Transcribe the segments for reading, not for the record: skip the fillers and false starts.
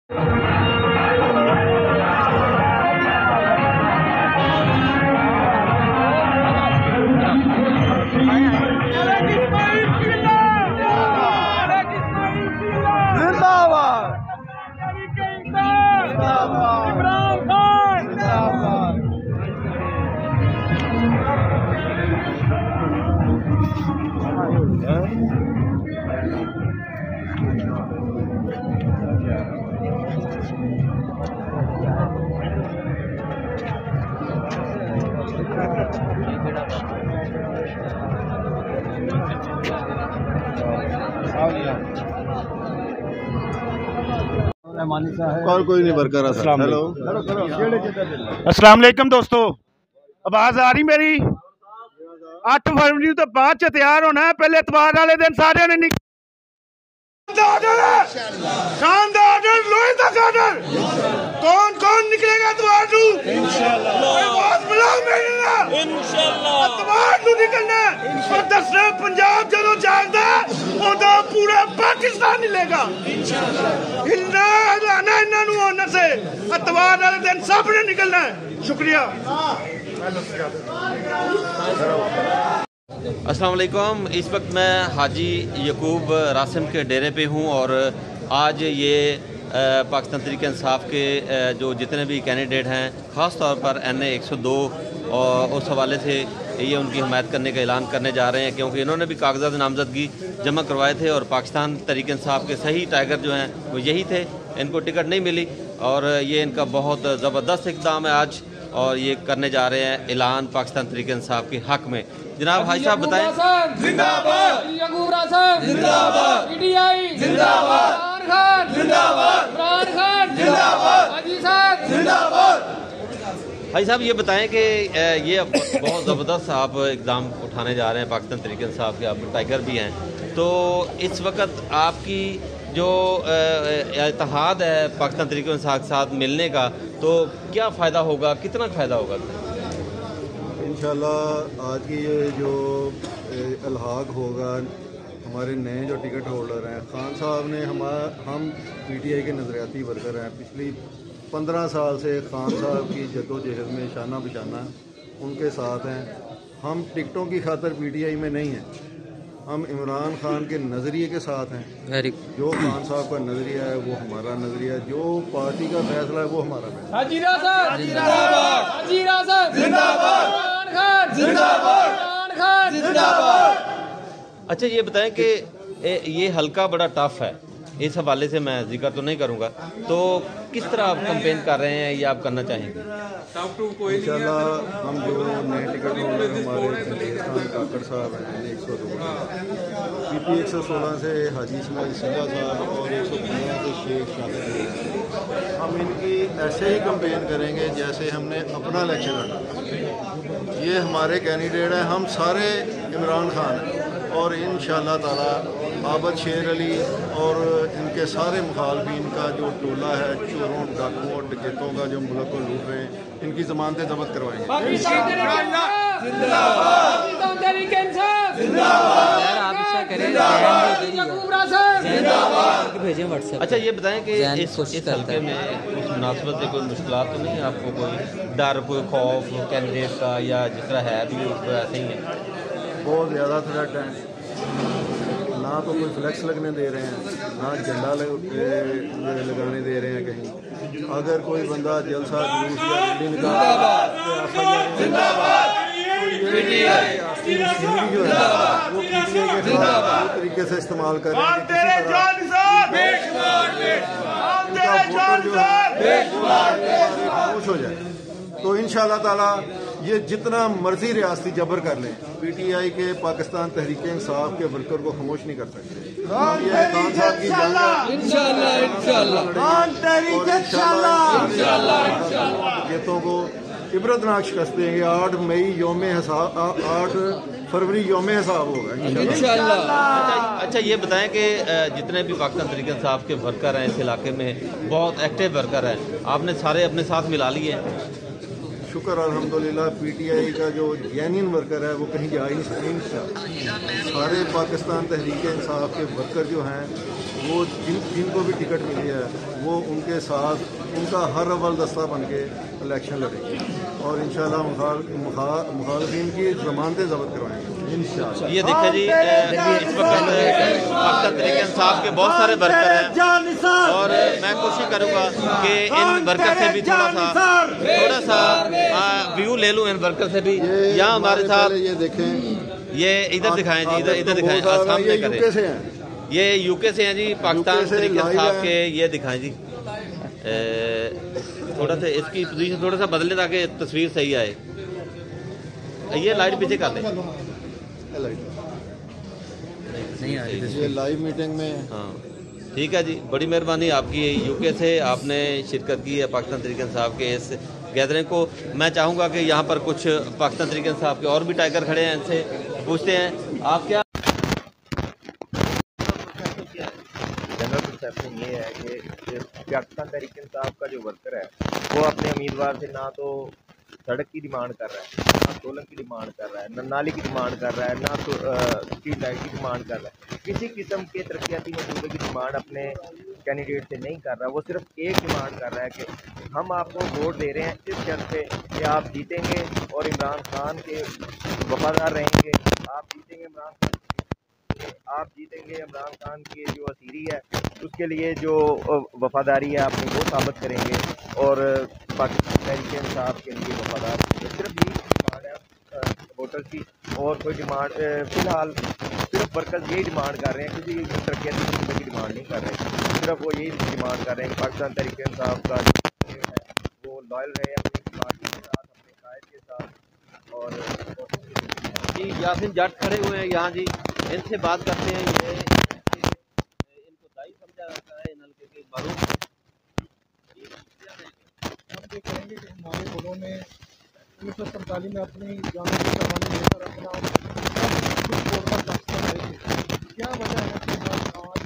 और कोई नहीं बरकरार। हेलो, अस्सलाम वालेकुम दोस्तों, आवाज आ रही मेरी? 8 फरवरी तो बाद च तैयार होना है। पहले इतवार वाले दिन सारे ने शानदार लोहे तक ऑर्डर। कौन कौन निकलेगा इतवार को? इतवार को निकलना और दसना पंजाब जो जागदा उदा पूरा पाकिस्तान हिलेगा। हिलना हिलाना इन्होंने से इतवार वाले दिन सब ने निकलना है। शुक्रिया। अस्सलाम वालेकुम। इस वक्त मैं हाजी यकूब रासिम के डेरे पे हूँ और आज ये पाकिस्तान तहरीक इंसाफ के जो जितने भी कैंडिडेट हैं, ख़ास तौर पर NA 102 और उस हवाले से ये उनकी हमायत करने का ऐलान करने जा रहे हैं, क्योंकि इन्होंने भी कागजात नामजदगी जमा करवाए थे और पाकिस्तान तहरीक इंसाफ के सही टाइगर जो हैं वो यही थे। इनको टिकट नहीं मिली और ये इनका बहुत ज़बरदस्त इक़दाम है आज, और ये करने जा रहे हैं ऐलान पाकिस्तान तहरीक इंसाफ के हक़ में। जनाब हाजी साहब बताएं। जिंदाबाद, जिंदाबाद, PTI जिंदाबाद, जिंदाबाद, हाजी साहब जिंदाबाद। हाजी साहब ये बताएं कि ये बहुत ज़बरदस्त आप इक़दाम उठाने जा रहे हैं, पाकिस्तान तहरीक इंसाफ के आप टाइगर भी हैं, तो इस वक्त आपकी जो इत्तेहाद है पाकिस्तान तहरीक इंसाफ के साथ मिलने का, तो क्या फ़ायदा होगा, कितना फ़ायदा होगा? इंशाल्लाह आज की ये जो इल्हाक होगा, हमारे नए जो टिकट होल्डर हैं, खान साहब ने हम PTI के नज़रियाती वर्कर हैं। पिछली 15 साल से खान साहब की जद्दोजहद में शाना बिशाना उनके साथ हैं। हम टिकटों की खातर PTI में नहीं हैं, हम इमरान खान के नज़रिए के साथ हैं। जो खान साहब का नज़रिया है वो हमारा नज़रिया है, जो पार्टी का फैसला है वो हमारा फैसला। अच्छा ये बताएं कि ये हल्का बड़ा टफ है, इस हवाले से मैं जिक्र तो नहीं करूँगा, तो किस तरह आप कैंपेन कर रहे हैं या आप करना चाहेंगे? इंशाल्लाह हम जो नए टिकट होल्डर हमारे खान काकड़ साहब हैं, 102 PP 116 से हाजी इस्माइल सिंधा साहब और 115 से शेख शामिल, हम इनकी ऐसे ही कैंपेन करेंगे जैसे हमने अपना इलेक्शन लड़ा। ये हमारे कैंडिडेट हैं, हम सारे इमरान खान हैं और इंशाअल्लाह ताला आबद शेर अली और इनके सारे मुखालफिन का जो टोला है, चोरों डाकुओं और डकैतों का जो मुल्क को लूट रहे हैं, इनकी जमानतें जब्त करवाएंगे। अच्छा ये बताएं कि इस हल्के में कुछ मुनासिबत से कोई मुश्किलात तो नहीं है आपको? कोई डर, कोई खौफ कैंडिडेट का, या जिस तरह है भी उसको ऐसे ही है? बहुत ज़्यादा थ्रेट है, ना तो कोई फ्लैक्स लगने दे रहे हैं, ना झंडा लगाने दे रहे हैं कहीं। अगर कोई बंदा जलसा जुलूस या रैली निकालता वो PTI के तरीके से इस्तेमाल कर रहे हैं, खामोश हो जाए। तो इंशाअल्लाह ताला ये जितना मर्जी रियासती जबर कर लें, PTI के पाकिस्तान तहरीक इंसाफ के वर्कर को खामोश नहीं कर सकते। ये खान साहब की जंग को इबरतनाक शिकस्त देंगे। 8 फरवरी योम हिसाब होगा इंशाअल्लाह। अच्छा ये बताएं कि जितने भी पाकिस्तान तहरीक इंसाफ के वर्कर हैं इस इलाके में, बहुत एक्टिव वर्कर हैं, आपने सारे अपने साथ मिला लिए हैं? शुक्र अल्हम्दुलिल्लाह। PTI का जो जेन्युइन वर्कर है वो कहीं जा ही नहीं सकते। सारे पाकिस्तान तहरीक इंसाफ के वर्कर जो हैं वो जिनको भी टिकट मिली है वो उनके साथ उनका हर अव्वल दस्ता बन के इलेक्शन लड़ेगी और इंशाल्लाह मुखालफिन की जमानतें जब्त करवाएंगे इंशाल्लाह। ये देखिए जी, इस वक्त पाकिस्तान तहरीक इंसाफ के बहुत सारे वर्कर हैं और मैं कोशिश करूंगा कि इन वर्कर से भी थोड़ा सा व्यू ले लूं इन वर्कर से भी। यहाँ हमारे साथ ये देखें, ये इधर दिखाएं जी, इधर दिखाएं, सामने यूके से करें। हैं, ये यूके से हैं जी, पाकिस्तान तहरीक इंसाफ के। ये दिखाएं जी, थोड़ा सा इसकी पोजीशन थोड़ा सा बदले ताकि तस्वीर सही आए। ये लाइट पीछे कर दें। नहीं आ रही ये लाइव मीटिंग में। हाँ ठीक है जी, बड़ी मेहरबानी आपकी। यूके से आपने शिरकत की है पाकिस्तान तहरीक इंसाफ के इस गैदरिंग को। मैं चाहूँगा कि यहाँ पर कुछ पाकिस्तान तहरीक इंसाफ के और भी टाइगर खड़े हैं, इनसे पूछते हैं आप क्या जनरल परसेप्शन ये है कि पाकिस्तान तहरीक इंसाफ का जो वर्कर है वो अपने उम्मीदवार से ना तो सड़क की डिमांड कर रहा है, ना सोलन की डिमांड कर रहा है, ना नाली की डिमांड कर रहा है, ना स्ट्रीट लाइट की डिमांड कर रहा है। किसी किस्म के तरक्याती मंसूबे की डिमांड अपने कैंडिडेट से नहीं कर रहा। वो सिर्फ एक डिमांड कर रहा है कि हम आपको वोट दे रहे हैं इस शर्त पे कि आप जीतेंगे और इमरान खान के वफादार रहेंगे। आप जीतेंगे इमरान खान की जो असीरी है उसके लिए जो वफादारी है अपनी वो साबित करेंगे और पाकिस्तान तहरीक इंसाफ के लिए वफादार। सिर्फ यही डिमांड है वोटर की और कोई डिमांड फ़िलहाल सिर्फ वर्कर्स यही डिमांड कर रहे हैं, किसी तरक्याती मंसूबे की डिमांड नहीं कर रहे। सिर्फ वो यही डिमांड कर रहे हैं कि पाकिस्तान तहरीक इंसाफ का है वो लॉयल रहे अपनी पार्टी के साथ, अपने कायद के साथ। और जी यासिन जट खड़े हुए हैं यहाँ जी, इनसे बात करते हैं। ये इनको दाई समझा जाता है इन हल्के के बारू। हम ये कहेंगे कि हमारे लोगों ने 1947 में अपनी जान की कुर्बानी देकर अपना कुछ छोड़कर पाकिस्तान आए थे। क्या वजह है कि हम आज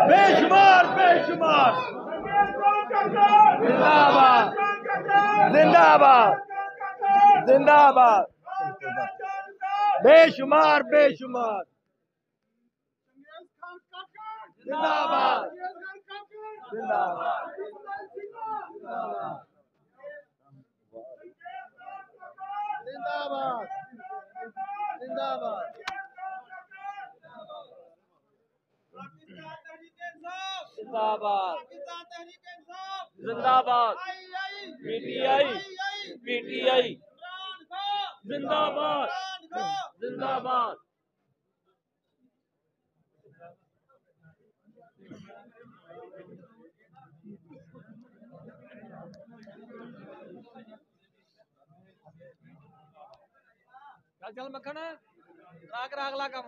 बेशुमार बेशुमार जिंदाबाद जिंदाबाद जिंदाबाद बेशुमार बेशुमार जिंदाबाद जिंदाबाद जिंदाबाद जिंदाबाद जिंदाबाद जिंदाबाद पीटीआई पीटीआई जिंदाबाद जिंदाबाद चल मक्खन राग राग ला कम